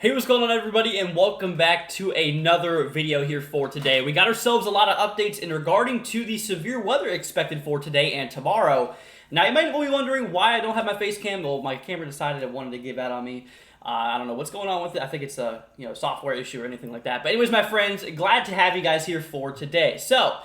Hey, what's going on everybody, and welcome back to another video here for today. We got ourselves a lot of updates in regarding to the severe weather expected for today and tomorrow. Now, you might be wondering why I don't have my face cam. Well, my camera decided it wanted to give out on me. I don't know what's going on with it. I think it's a software issue or anything like that. But anyways, my friends, glad to have you guys here for today. So,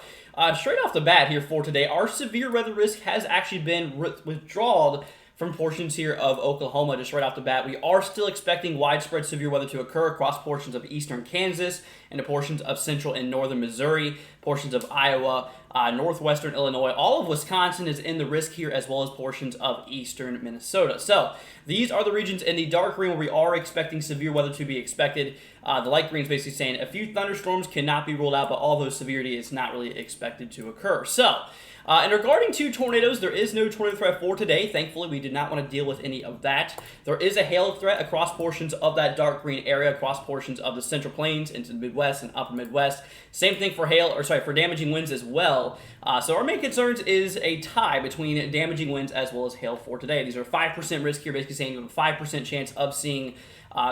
straight off the bat here for today, our severe weather risk has actually been withdrawn from portions here of Oklahoma. Just right off the bat, we are still expecting widespread severe weather to occur across portions of eastern Kansas and portions of central and northern Missouri, portions of Iowa, northwestern Illinois. All of Wisconsin is in the risk here, as well as portions of eastern Minnesota. So these are the regions in the dark green where we are expecting severe weather to be expected. The light green is basically saying a few thunderstorms cannot be ruled out, but all those severity is not really expected to occur. So in regarding to tornadoes, there is no tornado threat for today. Thankfully, we did not want to deal with any of that. There is a hail threat across portions of that dark green area, across portions of the Central Plains into the Midwest and Upper Midwest. Same thing for for damaging winds as well. So our main concerns is a tie between damaging winds as well as hail for today. These are 5% risk here, basically saying you have a 5% chance of seeing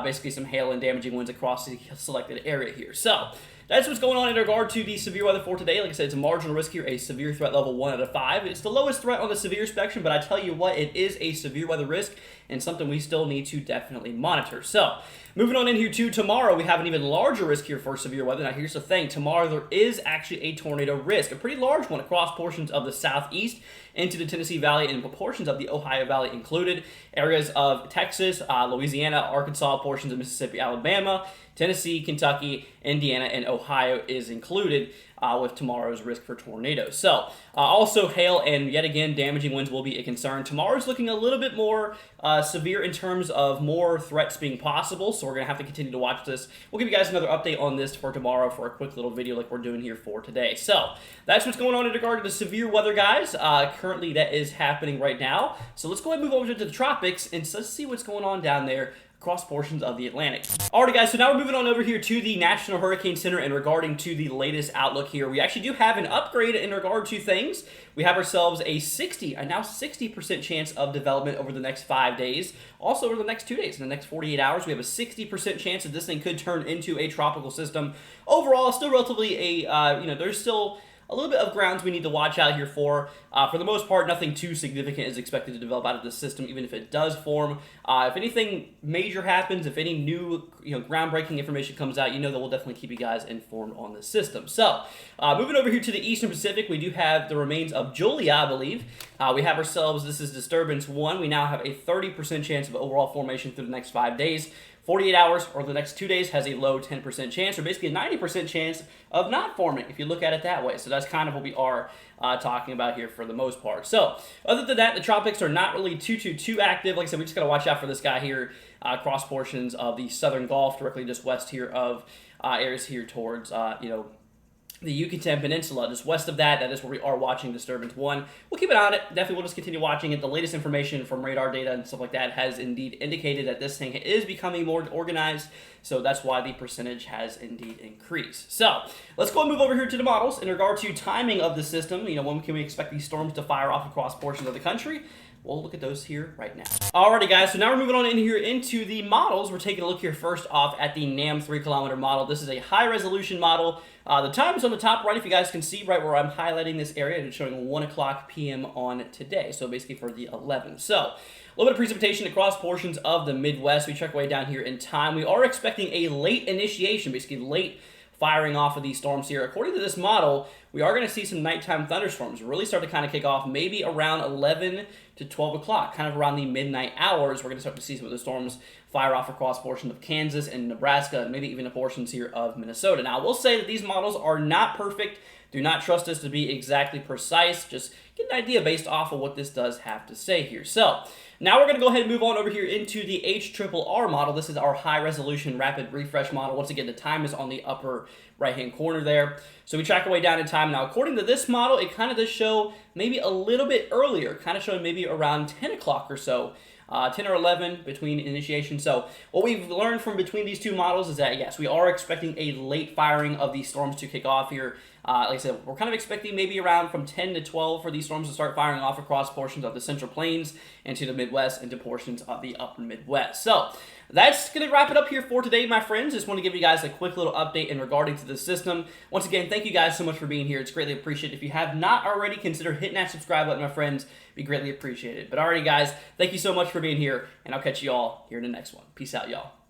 basically some hail and damaging winds across the selected area here. So that's what's going on in regard to the severe weather for today. Like I said, it's a marginal risk here, a severe threat level 1 out of 5. It's the lowest threat on the severe spectrum, but I tell you what, it is a severe weather risk and something we still need to definitely monitor. So, moving on in here to tomorrow, we have an even larger risk here for severe weather. Now, here's the thing. Tomorrow, there is actually a tornado risk, a pretty large one across portions of the southeast into the Tennessee Valley and portions of the Ohio Valley included. Areas of Texas, Louisiana, Arkansas, portions of Mississippi, Alabama, Tennessee, Kentucky, Indiana, and Ohio is included with tomorrow's risk for tornadoes. So, also hail and yet again damaging winds will be a concern. Tomorrow's looking a little bit more severe in terms of more threats being possible, so we're going to have to continue to watch this. We'll give you guys another update on this for tomorrow for a quick little video like we're doing here for today. So, that's what's going on in regard to the severe weather, guys. Currently, that is happening right now. So, let's go ahead and move over to the tropics and let's see what's going on down there across portions of the Atlantic. Alrighty guys, so now we're moving on over here to the National Hurricane Center and regarding to the latest outlook here. We actually do have an upgrade in regard to things. We have ourselves a now 60% chance of development over the next 5 days. Also over the next 2 days, in the next 48 hours, we have a 60% chance that this thing could turn into a tropical system. Overall, still relatively there's still a little bit of grounds we need to watch out here for. For the most part, nothing too significant is expected to develop out of the system, even if it does form. If anything major happens, if any new groundbreaking information comes out, that we'll definitely keep you guys informed on the system. So, moving over here to the Eastern Pacific, we do have the remains of Julia, I believe. We have ourselves, this is Disturbance 1. We now have a 30% chance of overall formation through the next 5 days. 48 hours or the next 2 days has a low 10% chance, or basically a 90% chance of not forming, if you look at it that way. So that's kind of what we are talking about here for the most part. So other than that, the tropics are not really too active. Like I said, we just got to watch out for this guy here across portions of the southern Gulf, directly just west here of areas here towards, the Yucatan Peninsula. Just west of that is where we are watching Disturbance 1. We'll keep an eye on it. Definitely we'll just continue watching it. The latest information from radar data and stuff like that has indeed indicated that this thing is becoming more organized, so that's why the percentage has indeed increased. So, let's go and move over here to the models. In regard to timing of the system, when can we expect these storms to fire off across portions of the country? We'll look at those here right now. Alrighty guys, so now we're moving on in here into the models. We're taking a look here first off at the NAM 3-kilometer model. This is a high resolution model. The time is on the top right, if you guys can see right where I'm highlighting this area. It's showing 1 o'clock p.m. on today, so basically for the 11th. So, a little bit of precipitation across portions of the Midwest. We check way down here in time. We are expecting a late initiation, basically late firing off of these storms here. According to this model, we are going to see some nighttime thunderstorms really start to kind of kick off maybe around 11 to 12 o'clock, kind of around the midnight hours. We're going to start to see some of the storms fire off across portions of Kansas and Nebraska, and maybe even the portions here of Minnesota. Now, I will say that these models are not perfect. Do not trust us to be exactly precise. Just get an idea based off of what this does have to say here. So, now we're going to go ahead and move on over here into the HRRR model. This is our high-resolution rapid refresh model. Once again, the time is on the upper right-hand corner there. So we track our way down in time. Now, according to this model, it kind of does show maybe a little bit earlier, kind of showing maybe around 10 o'clock or so. 10 or 11 between initiation. So what we've learned from between these two models is that, yes, we are expecting a late firing of these storms to kick off here Like I said, we're kind of expecting maybe around from 10 to 12 for these storms to start firing off across portions of the Central Plains into the Midwest, into portions of the Upper Midwest. So that's going to wrap it up here for today, my friends. Just want to give you guys a quick little update in regarding to the system. Once again, thank you guys so much for being here. It's greatly appreciated. If you have not already, consider hitting that subscribe button, my friends. It'd be greatly appreciated. But alrighty, guys, thank you so much for being here, and I'll catch you all here in the next one. Peace out, y'all.